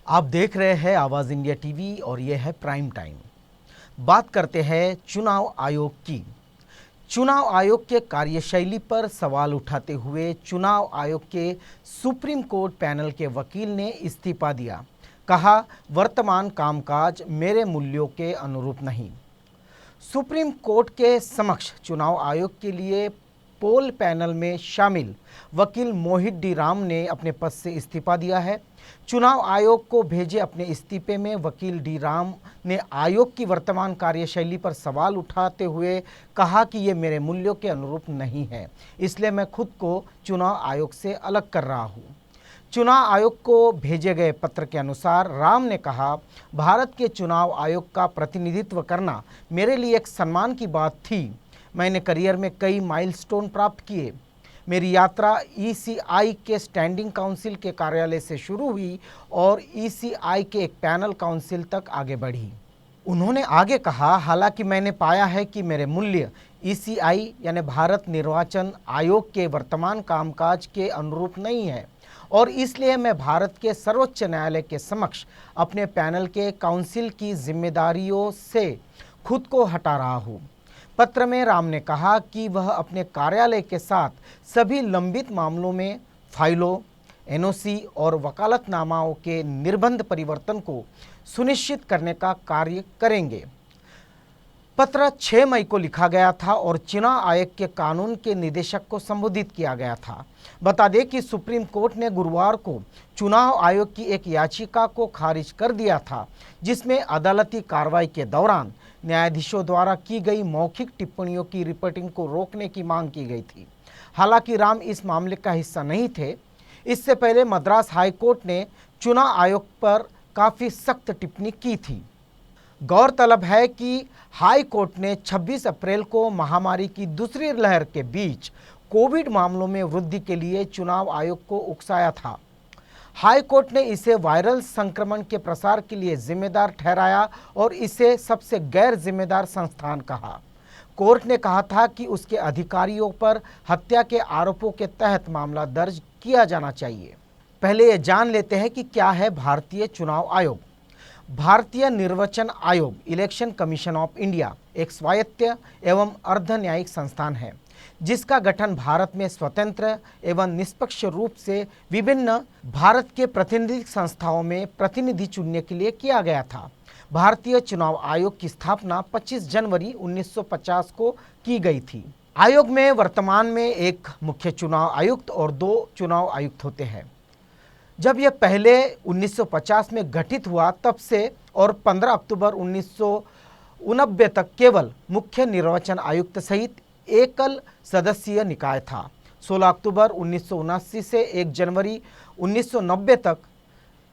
आप देख रहे हैं आवाज़ इंडिया टीवी और ये है प्राइम टाइम। बात करते हैं चुनाव आयोग की। चुनाव आयोग के कार्यशैली पर सवाल उठाते हुए चुनाव आयोग के सुप्रीम कोर्ट पैनल के वकील ने इस्तीफा दिया। कहा, वर्तमान कामकाज मेरे मूल्यों के अनुरूप नहीं। सुप्रीम कोर्ट के समक्ष चुनाव आयोग के लिए पोल पैनल में शामिल वकील मोहित डी राम ने अपने पद से इस्तीफा दिया है। चुनाव आयोग को भेजे अपने इस्तीफे में वकील डी राम ने आयोग की वर्तमान कार्यशैली पर सवाल उठाते हुए कहा कि ये मेरे मूल्यों के अनुरूप नहीं है, इसलिए मैं खुद को चुनाव आयोग से अलग कर रहा हूँ। चुनाव आयोग को भेजे गए पत्र के अनुसार राम ने कहा, भारत के चुनाव आयोग का प्रतिनिधित्व करना मेरे लिए एक सम्मान की बात थी। मैंने करियर में कई माइलस्टोन प्राप्त किए। मेरी यात्रा ईसीआई के स्टैंडिंग काउंसिल के कार्यालय से शुरू हुई और ईसीआई के एक पैनल काउंसिल तक आगे बढ़ी। उन्होंने आगे कहा, हालांकि मैंने पाया है कि मेरे मूल्य ईसीआई यानी भारत निर्वाचन आयोग के वर्तमान कामकाज के अनुरूप नहीं है और इसलिए मैं भारत के सर्वोच्च न्यायालय के समक्ष अपने पैनल के काउंसिल की जिम्मेदारियों से खुद को हटा रहा हूँ। पत्र में राम ने कहा कि वह अपने कार्यालय के साथ सभी लंबित मामलों में फाइलों, एनओसी और वकालतनामाओं के निर्बंध परिवर्तन को सुनिश्चित करने का कार्य करेंगे। पत्र 6 मई को लिखा गया था और चुनाव आयोग के कानून के निदेशक को संबोधित किया गया था। बता दें कि सुप्रीम कोर्ट ने गुरुवार को चुनाव आयोग की एक याचिका को खारिज कर दिया था, जिसमें अदालती कार्रवाई के दौरान न्यायाधीशों द्वारा की गई मौखिक टिप्पणियों की रिपोर्टिंग को रोकने की मांग की गई थी। हालांकि राम इस मामले का हिस्सा नहीं थे। इससे पहले मद्रास हाईकोर्ट ने चुनाव आयोग पर काफ़ी सख्त टिप्पणी की थी। गौरतलब है कि हाई कोर्ट ने 26 अप्रैल को महामारी की दूसरी लहर के बीच कोविड मामलों में वृद्धि के लिए चुनाव आयोग को उकसाया था। हाई कोर्ट ने इसे वायरल संक्रमण के प्रसार के लिए जिम्मेदार ठहराया और इसे सबसे गैर जिम्मेदार संस्थान कहा। कोर्ट ने कहा था कि उसके अधिकारियों पर हत्या के आरोपों के तहत मामला दर्ज किया जाना चाहिए। पहले ये जान लेते हैं कि क्या है भारतीय चुनाव आयोग। भारतीय निर्वाचन आयोग इलेक्शन कमीशन ऑफ इंडिया एक स्वायत्त एवं अर्ध न्यायिक संस्थान है, जिसका गठन भारत में स्वतंत्र एवं निष्पक्ष रूप से विभिन्न भारत के प्रतिनिधि संस्थाओं में प्रतिनिधि चुनने के लिए किया गया था। भारतीय चुनाव आयोग की स्थापना 25 जनवरी 1950 को की गई थी। आयोग में वर्तमान में एक मुख्य चुनाव आयुक्त और 2 चुनाव आयुक्त होते हैं। जब यह पहले 1950 में गठित हुआ तब से और 15 अक्टूबर 1989 तक केवल मुख्य निर्वाचन आयुक्त सहित एकल सदस्यीय निकाय था। 16 अक्टूबर 1979 से 1 जनवरी 1990 तक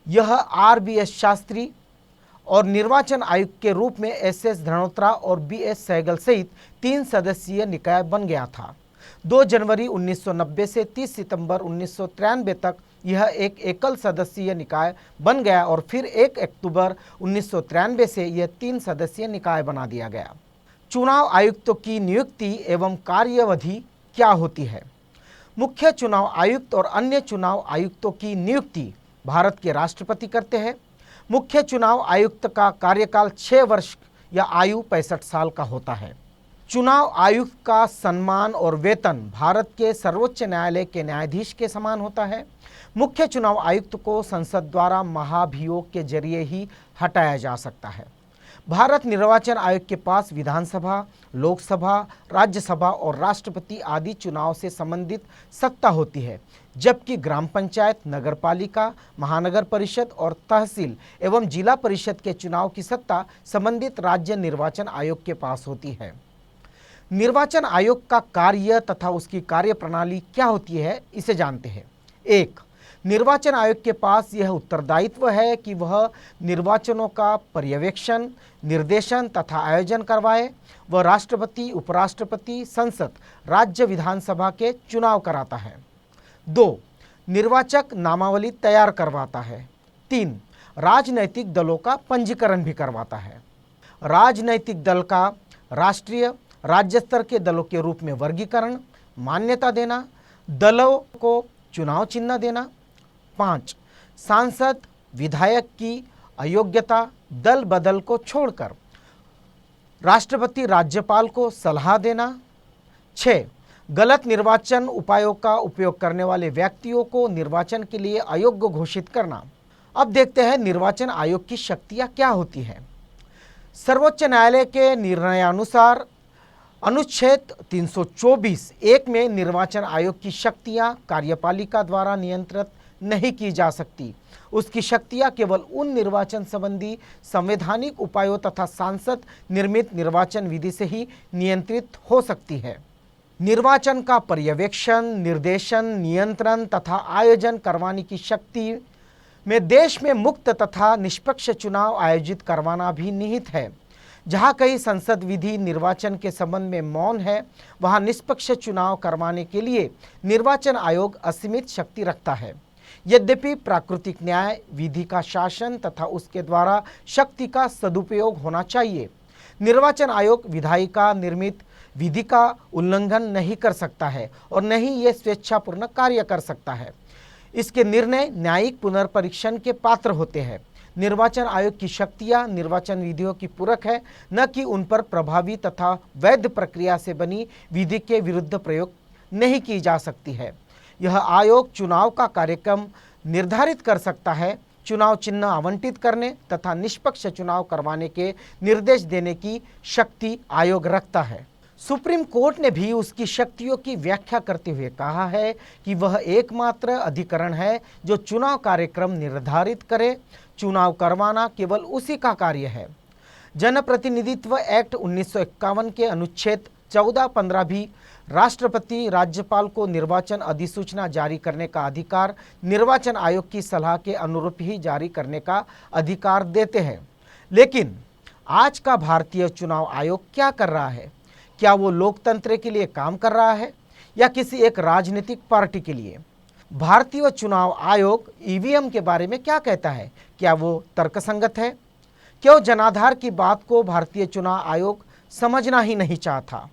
यह RBS शास्त्री और निर्वाचन आयुक्त के रूप में SS धनोत्रा और BS सहगल सहित 3 सदस्यीय निकाय बन गया था। 2 जनवरी 1990 से 30 सितंबर 1993 तक यह एक एकल सदस्यीय निकाय बन गया और फिर 1 अक्टूबर 1993 से यह 3 सदस्यीय निकाय बना दिया गया। चुनाव आयुक्तों की नियुक्ति एवं कार्यवधि क्या होती है? मुख्य चुनाव आयुक्त और अन्य चुनाव आयुक्तों की नियुक्ति भारत के राष्ट्रपति करते हैं। मुख्य चुनाव आयुक्त का कार्यकाल 6 वर्ष या आयु 65 साल का होता है। चुनाव आयुक्त का सम्मान और वेतन भारत के सर्वोच्च न्यायालय के न्यायाधीश के समान होता है। मुख्य चुनाव आयुक्त को संसद द्वारा महाभियोग के जरिए ही हटाया जा सकता है। भारत निर्वाचन आयोग के पास विधानसभा, लोकसभा, राज्यसभा और राष्ट्रपति आदि चुनाव से संबंधित सत्ता होती है, जबकि ग्राम पंचायत, नगरपालिका, महानगर परिषद और तहसील एवं जिला परिषद के चुनाव की सत्ता संबंधित राज्य निर्वाचन आयोग के पास होती है। निर्वाचन आयोग का कार्य तथा उसकी कार्यप्रणाली क्या होती है, इसे जानते हैं। 1. निर्वाचन आयोग के पास यह उत्तरदायित्व है कि वह निर्वाचनों का पर्यवेक्षण, निर्देशन तथा आयोजन करवाए। वह राष्ट्रपति, उपराष्ट्रपति, संसद, राज्य विधानसभा के चुनाव कराता है। 2. निर्वाचक नामावली तैयार करवाता है। 3. राजनैतिक दलों का पंजीकरण भी करवाता है। राजनैतिक दल का राष्ट्रीय, राज्य स्तर के दलों के रूप में वर्गीकरण, मान्यता देना, दलों को चुनाव चिन्ह देना। 5. सांसद विधायक की अयोग्यता, दल बदल को छोड़कर राष्ट्रपति राज्यपाल को सलाह देना। 6. गलत निर्वाचन उपायों का उपयोग करने वाले व्यक्तियों को निर्वाचन के लिए अयोग्य घोषित करना। अब देखते हैं निर्वाचन आयोग की शक्तियां क्या होती हैं। सर्वोच्च न्यायालय के निर्णयानुसार अनुच्छेद 324(1) में निर्वाचन आयोग की शक्तियां कार्यपालिका द्वारा नियंत्रित नहीं की जा सकती। उसकी शक्तियां केवल उन निर्वाचन संबंधी संवैधानिक उपायों तथा सांसद निर्मित निर्वाचन विधि से ही नियंत्रित हो सकती है। निर्वाचन का पर्यवेक्षण, निर्देशन, नियंत्रण तथा आयोजन करवाने की शक्ति में देश में मुक्त तथा निष्पक्ष चुनाव आयोजित करवाना भी निहित है। जहां कहीं संसद विधि निर्वाचन के संबंध में मौन है, वहां निष्पक्ष चुनाव करवाने के लिए निर्वाचन आयोग असीमित शक्ति रखता है। यद्यपि प्राकृतिक न्याय विधि का शासन तथा उसके द्वारा शक्ति का सदुपयोग होना चाहिए। निर्वाचन आयोग विधायिका निर्मित विधि का उल्लंघन नहीं कर सकता है और न ही ये स्वेच्छापूर्ण कार्य कर सकता है। इसके निर्णय न्यायिक पुनर्परीक्षण के पात्र होते हैं। निर्वाचन आयोग की शक्तियां निर्वाचन विधियों की पूरक है, न कि उन पर प्रभावी तथा वैध प्रक्रिया से बनी विधि के विरुद्ध प्रयोग नहीं की जा सकती है। यह आयोग चुनाव का कार्यक्रम निर्धारित कर सकता है, चुनाव चिन्ह आवंटित करने तथा निष्पक्ष चुनाव करवाने के निर्देश देने की शक्ति आयोग रखता है। सुप्रीम कोर्ट ने भी उसकी शक्तियों की व्याख्या करते हुए कहा है कि वह एकमात्र अधिकरण है जो चुनाव कार्यक्रम निर्धारित करे। चुनाव करवाना केवल उसी का कार्य है। जनप्रतिनिधित्व एक्ट 1951 के अनुच्छेद 14-15 भी राष्ट्रपति राज्यपाल को निर्वाचन अधिसूचना जारी करने का अधिकार निर्वाचन आयोग की सलाह के अनुरूप ही जारी करने का अधिकार देते हैं। लेकिन आज का भारतीय चुनाव आयोग क्या कर रहा है? क्या वो लोकतंत्र के लिए काम कर रहा है या किसी एक राजनीतिक पार्टी के लिए? भारतीय चुनाव आयोग ईवीएम के बारे में क्या कहता है? क्या वो तर्कसंगत है? क्यों जनाधार की बात को भारतीय चुनाव आयोग समझना ही नहीं चाहता?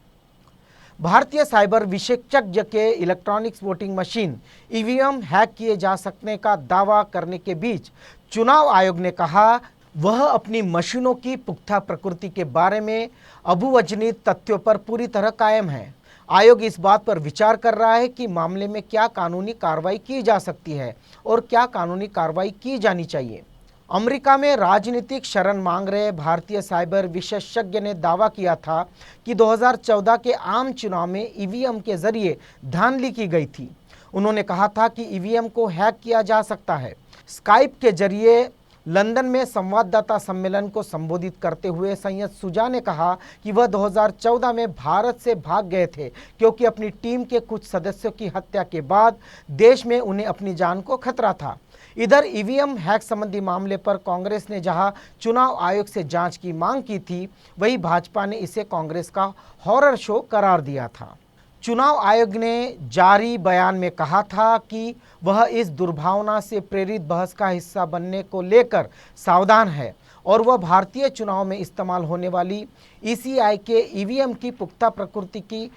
भारतीय साइबर विशेषज्ञ के electronics voting machine EVM hack किए जा सकने का दावा करने के बीच चुनाव आयोग ने कहा वह अपनी मशीनों की पुख्ता प्रकृति के बारे में अभुवचनीत तथ्यों पर पूरी तरह कायम है। आयोग इस बात पर विचार कर रहा है कि मामले में क्या कानूनी कार्रवाई की जा सकती है और क्या कानूनी कार्रवाई की जानी चाहिए। अमेरिका में राजनीतिक शरण मांग रहे भारतीय साइबर विशेषज्ञ ने दावा किया था कि 2014 के आम चुनाव में ईवीएम के जरिए धांधली की गई थी। उन्होंने कहा था कि ईवीएम को हैक किया जा सकता है। स्काइप के जरिए लंदन में संवाददाता सम्मेलन को संबोधित करते हुए सैयद शुजा ने कहा कि वह 2014 में भारत से भाग गए थे क्योंकि अपनी टीम के कुछ सदस्यों की हत्या के बाद देश में उन्हें अपनी जान को खतरा था। इधर ईवीएम हैक संबंधी मामले पर कांग्रेस ने जहां चुनाव आयोग से जांच की मांग की थी, वहीं भाजपा ने इसे कांग्रेस का हॉरर शो करार दिया था। चुनाव आयोग ने जारी बयान में कहा था कि वह इस दुर्भावना से प्रेरित बहस का हिस्सा बनने को लेकर सावधान है और वह भारतीय चुनाव में इस्तेमाल होने वाली ईसीआई के ईवीएम की पुख्ता प्रकृति की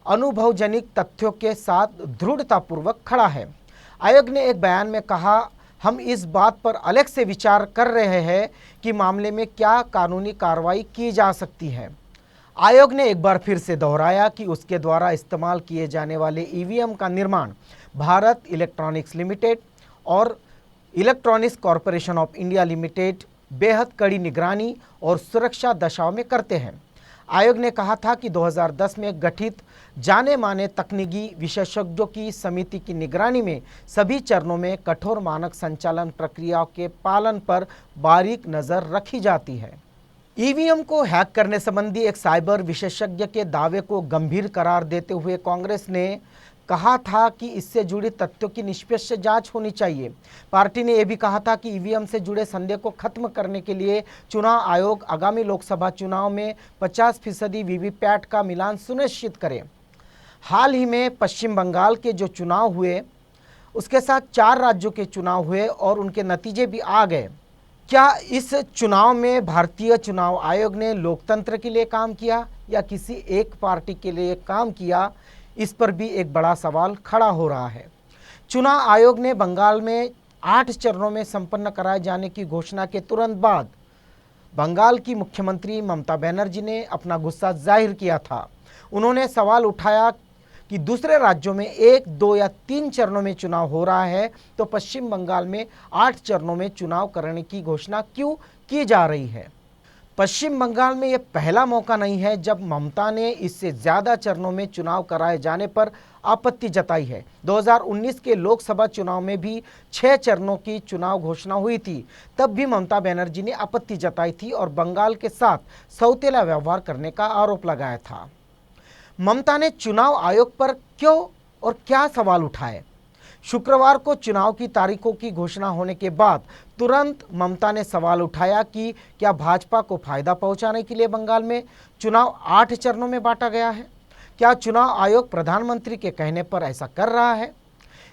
अनुभवजनिक तथ्यों के साथ दृढ़तापूर्वक खड़ा है। आयोग ने एक बयान में कहा, हम इस बात पर अलग से विचार कर रहे हैं कि मामले में क्या कानूनी कार्रवाई की जा सकती है। आयोग ने एक बार फिर से दोहराया कि उसके द्वारा इस्तेमाल किए जाने वाले ईवीएम का निर्माण भारत इलेक्ट्रॉनिक्स लिमिटेड और electronics corporation of India limited बेहद कड़ी निगरानी और सुरक्षा दशाओं में करते हैं। आयोग ने कहा था कि 2010 में गठित जाने माने तकनीकी विशेषज्ञों की समिति की निगरानी में सभी चरणों में कठोर मानक संचालन प्रक्रियाओं के पालन पर बारीक नज़र रखी जाती है। ईवीएम को हैक करने संबंधी एक साइबर विशेषज्ञ के दावे को गंभीर करार देते हुए कांग्रेस ने कहा था कि इससे जुड़ी तथ्यों की निष्पक्ष जांच होनी चाहिए। पार्टी ने यह भी कहा था कि ईवीएम से जुड़े संदेह को खत्म करने के लिए चुनाव आयोग आगामी लोकसभा चुनाव में 50% वीवीपैट का मिलान सुनिश्चित करे। हाल ही में पश्चिम बंगाल के जो चुनाव हुए उसके साथ 4 राज्यों के चुनाव हुए और उनके नतीजे भी आ गए। क्या इस चुनाव में भारतीय चुनाव आयोग ने लोकतंत्र के लिए काम किया या किसी एक पार्टी के लिए काम किया, इस पर भी एक बड़ा सवाल खड़ा हो रहा है। चुनाव आयोग ने बंगाल में 8 चरणों में संपन्न कराए जाने की घोषणा के तुरंत बाद बंगाल की मुख्यमंत्री ममता बनर्जी ने अपना गुस्सा जाहिर किया था। उन्होंने सवाल उठाया कि दूसरे राज्यों में 1, 2 या 3 चरणों में चुनाव हो रहा है तो पश्चिम बंगाल में 8 चरणों में चुनाव करने की घोषणा क्यों की जा रही है। पश्चिम बंगाल में यह पहला मौका नहीं है जब ममता ने इससे ज़्यादा चरणों में चुनाव कराए जाने पर आपत्ति जताई है। 2019 के लोकसभा चुनाव में भी 6 चरणों की चुनाव घोषणा हुई थी। तब भी ममता बनर्जी ने आपत्ति जताई थी और बंगाल के साथ सौतेला व्यवहार करने का आरोप लगाया था। ममता ने चुनाव आयोग पर क्यों और क्या सवाल उठाए। शुक्रवार को चुनाव की तारीखों की घोषणा होने के बाद तुरंत ममता ने सवाल उठाया कि क्या भाजपा को फायदा पहुंचाने के लिए बंगाल में चुनाव 8 चरणों में बांटा गया है। क्या चुनाव आयोग प्रधानमंत्री के कहने पर ऐसा कर रहा है।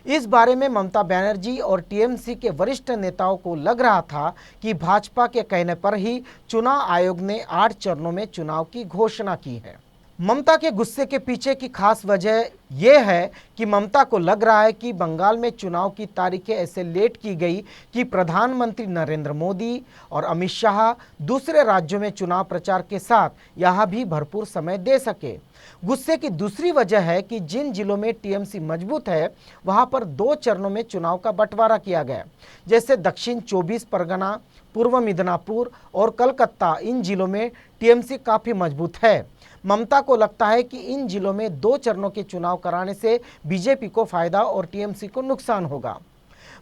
इस बारे में ममता बनर्जी और टीएमसी के वरिष्ठ नेताओं को लग रहा था कि भाजपा के कहने पर ही चुनाव आयोग ने 8 चरणों में चुनाव की घोषणा की है। ममता के गुस्से के पीछे की खास वजह यह है कि ममता को लग रहा है कि बंगाल में चुनाव की तारीखें ऐसे लेट की गई कि प्रधानमंत्री नरेंद्र मोदी और अमित शाह दूसरे राज्यों में चुनाव प्रचार के साथ यहां भी भरपूर समय दे सके। गुस्से की दूसरी वजह है कि जिन जिलों में टीएमसी मजबूत है वहां पर 2 चरणों में चुनाव का बंटवारा किया गया, जैसे दक्षिण 24 परगना, पूर्व मिदनापुर और कलकत्ता। इन जिलों में टीएमसी काफ़ी मजबूत है। ममता को लगता है कि इन जिलों में 2 चरणों के चुनाव कराने से बीजेपी को फायदा और टीएमसी को नुकसान होगा।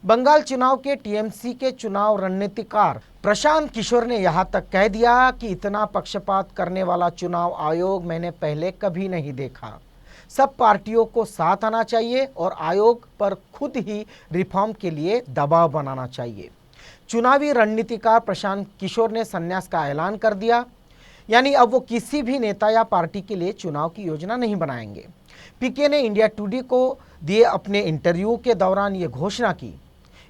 बंगाल चुनाव के टीएमसी के चुनाव रणनीतिकार प्रशांत किशोर ने यहां तक कह दिया कि इतना पक्षपात करने वाला चुनाव आयोग मैंने पहले कभी नहीं देखा। सब पार्टियों को साथ आना चाहिए और आयोग पर खुद ही रिफॉर्म के लिए दबाव बनाना चाहिए। चुनावी रणनीतिकार प्रशांत किशोर ने संन्यास का ऐलान कर दिया, यानी अब वो किसी भी नेता या पार्टी के लिए चुनाव की योजना नहीं बनाएंगे। पीके ने इंडिया टुडे को दिए अपने इंटरव्यू के दौरान ये घोषणा की।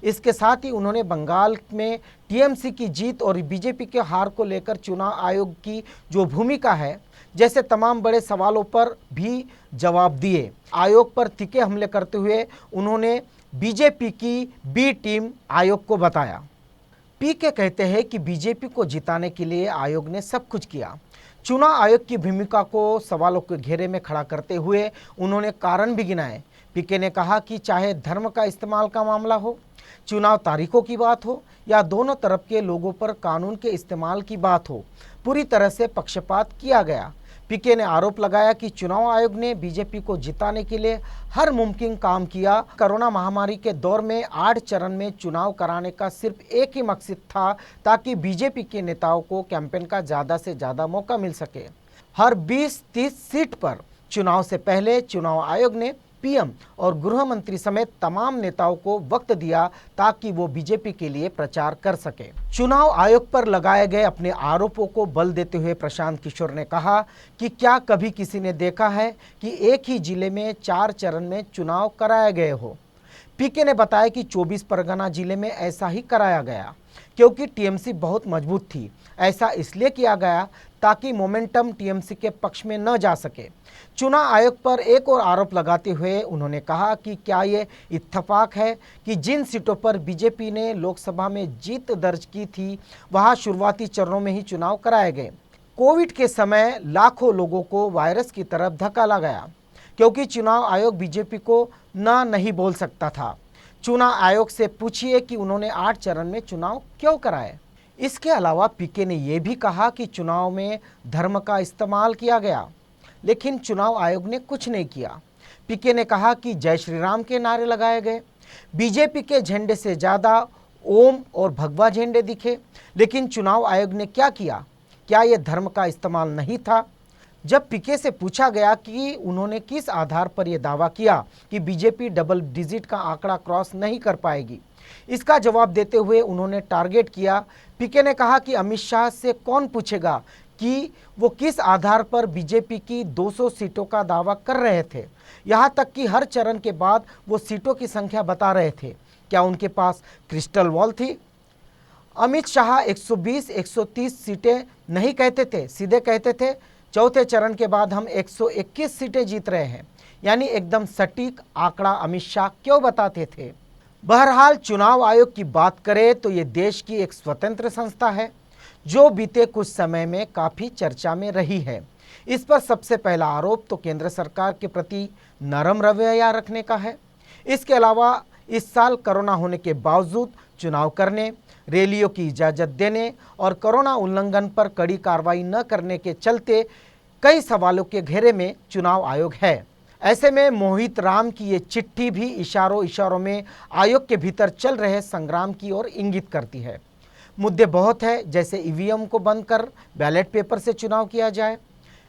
इसके साथ ही उन्होंने बंगाल में टीएमसी की जीत और बीजेपी के हार को लेकर चुनाव आयोग की जो भूमिका है जैसे तमाम बड़े सवालों पर भी जवाब दिए। आयोग पर तीखे हमले करते हुए उन्होंने बीजेपी की बी टीम आयोग को बताया। पीके कहते हैं कि बीजेपी को जिताने के लिए आयोग ने सब कुछ किया। चुनाव आयोग की भूमिका को सवालों के घेरे में खड़ा करते हुए उन्होंने कारण भी गिनाए। पीके ने कहा कि चाहे धर्म का इस्तेमाल का मामला हो, चुनाव तारीखों की बात हो या दोनों तरफ के लोगों पर कानून के इस्तेमाल की बात हो, पूरी तरह से पक्षपात किया गया। पीके ने आरोप लगाया कि चुनाव आयोग ने बीजेपी को जिताने के लिए हर मुमकिन काम किया। कोरोना महामारी के दौर में 8 चरण में चुनाव कराने का सिर्फ एक ही मकसद था ताकि बीजेपी के नेताओं को कैंपेन का ज़्यादा से ज़्यादा मौका मिल सके। हर 20-30 सीट पर चुनाव से पहले चुनाव आयोग ने पीएम और गृह मंत्री समेत तमाम नेताओं को वक्त दिया ताकि वो बीजेपी के लिए प्रचार कर सके। चुनाव आयोग पर लगाए गए अपने आरोपों को बल देते हुए प्रशांत किशोर ने कहा कि क्या कभी किसी ने देखा है कि एक ही जिले में 4 चरण में चुनाव कराए गए हो। पीके ने बताया कि 24 परगना जिले में ऐसा ही कराया गया क्योंकि टीएमसी बहुत मजबूत थी। ऐसा इसलिए किया गया ताकि मोमेंटम टीएमसी के पक्ष में न जा सके। चुनाव आयोग पर एक और आरोप लगाते हुए उन्होंने कहा कि क्या ये इत्तेफाक है कि जिन सीटों पर बीजेपी ने लोकसभा में जीत दर्ज की थी वहां शुरुआती चरणों में ही चुनाव कराए गए। कोविड के समय लाखों लोगों को वायरस की तरफ धकेला गया क्योंकि चुनाव आयोग बीजेपी को ना नहीं बोल सकता था। चुनाव आयोग से पूछिए कि उन्होंने 8 चरण में चुनाव क्यों कराए। इसके अलावा पीके ने यह भी कहा कि चुनाव में धर्म का इस्तेमाल किया गया, लेकिन चुनाव आयोग ने कुछ नहीं किया। पीके ने कहा कि जय श्री राम के नारे लगाए गए, बीजेपी के झंडे से ज़्यादा ओम और भगवा झंडे दिखे, लेकिन चुनाव आयोग ने क्या किया? क्या ये धर्म का इस्तेमाल नहीं था? जब पीके से पूछा गया कि उन्होंने किस आधार पर यह दावा किया कि बीजेपी डबल डिजिट का आंकड़ा क्रॉस नहीं कर पाएगी, इसका जवाब देते हुए उन्होंने टारगेट किया। पीके ने कहा कि अमित शाह से कौन पूछेगा कि वो किस आधार पर बीजेपी की 200 सीटों का दावा कर रहे थे। यहाँ तक कि हर चरण के बाद वो सीटों की संख्या बता रहे थे। क्या उनके पास क्रिस्टल बॉल थी? अमित शाह 120-130 सीटें नहीं कहते थे, सीधे कहते थे चौथे चरण के बाद हम 121 सीटें जीत रहे हैं, यानी एकदम सटीक आंकड़ा अमित शाह क्यों बताते थे? बहरहाल चुनाव आयोग की बात करें तो ये देश की एक स्वतंत्र संस्था है जो बीते कुछ समय में काफ़ी चर्चा में रही है। इस पर सबसे पहला आरोप तो केंद्र सरकार के प्रति नरम रवैया रखने का है। इसके अलावा इस साल कोरोना होने के बावजूद चुनाव करने, रैलियों की इजाज़त देने और कोरोना उल्लंघन पर कड़ी कार्रवाई न करने के चलते कई सवालों के घेरे में चुनाव आयोग है। ऐसे में मोहित राम की ये चिट्ठी भी इशारों इशारों में आयोग के भीतर चल रहे संग्राम की ओर इंगित करती है। मुद्दे बहुत है, जैसे ईवीएम को बंद कर बैलेट पेपर से चुनाव किया जाए,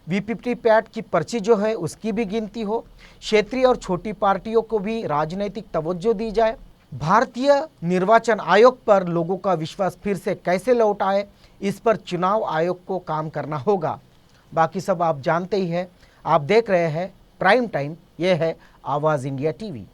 वीवीपैट की पर्ची जो है उसकी भी गिनती हो, क्षेत्रीय और छोटी पार्टियों को भी राजनीतिक तवज्जो दी जाए, भारतीय निर्वाचन आयोग पर लोगों का विश्वास फिर से कैसे लौट आए, इस पर चुनाव आयोग को काम करना होगा। बाकी सब आप जानते ही हैं। आप देख रहे हैं प्राइम टाइम, ये है आवाज़ इंडिया टीवी।